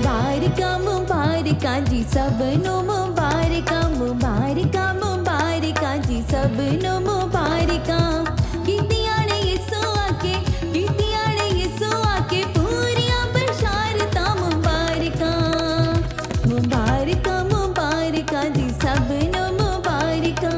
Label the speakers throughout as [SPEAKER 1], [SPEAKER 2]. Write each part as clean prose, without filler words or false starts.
[SPEAKER 1] ਮੁਬਾਰਕਾਂ ਮੁਬਾਰਕਾਂ ਜੀ ਸਭ ਨੂੰ ਮੁਬਾਰਕਾਂ ਮੁਬਾਰਕਾਂ ਮੁਬਾਰਕਾਂ ਜੀ ਸਭ ਨੂੰ ਮੁਬਾਰਕਾਂ ਕੀਤੀਆਂ ਨੇ ਯਿਸੂ ਆਕੇ ਕੀਤੀਆਂ ਨੇ ਯਿਸੂ ਆਕੇ ਪੂਰੀਆਂ ਬਸ਼ਾਰਤਾਂ ਮੁਬਾਰਕਾਂ ਮੁਬਾਰਕਾਂ ਮੁਬਾਰਕਾਂ ਜੀ ਸਭ ਨੂੰ ਮੁਬਾਰਕਾਂ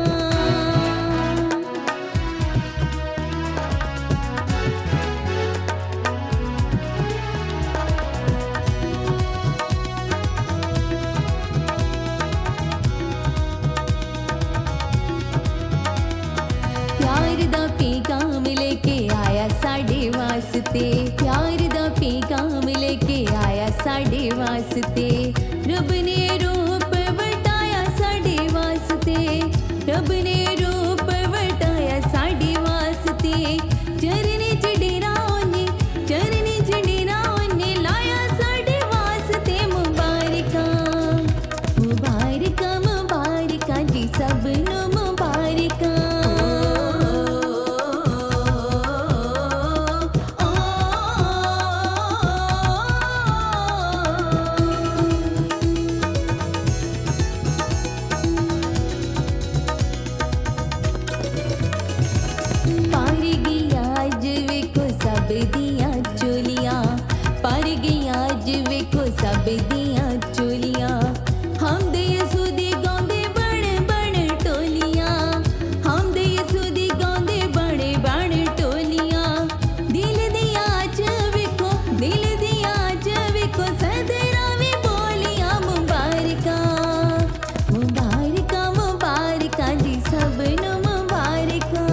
[SPEAKER 1] प्यार दा पैगाम लेके आया साढ़े वास्ते प्यार दा पैगाम लेके आया साढ़े वास्ते रब ने रूप वटाया साढ़े वास्ते रब ने रूप वटाया साढ़े वास्ते चरनी च डेरा ओने लाया साढ़े वास्ते मुबारकां मुबारकां मुबारकां जी सब नूं मुबारकां पार गया अज वेखो सब दियां चोलियां पार गया अज वेखो सब दियां चोलियां हम दे यसू दी गांदे बण बण टोलियां हम दे यसू दी गांदे बण टोलियां दिल दियां च वेखो सदरा वी बोलियां मुबारकां मुबारकां मुबारकां जी सब नूं मुबारकां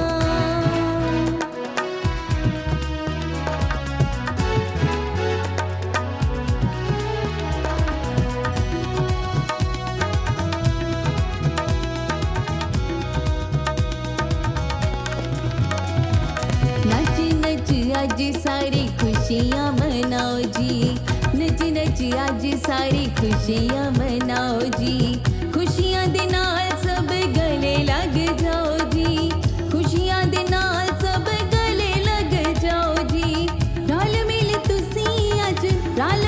[SPEAKER 1] नच नच अज सारी खुशियां मनाओ जी नच नच अज सारी खुशियां मनाओ जी खुशियां दे नाल सब गले लग जाओ जी खुशियां दे नाल सब गले लग जाओ जी रल मिल तुसी अज रल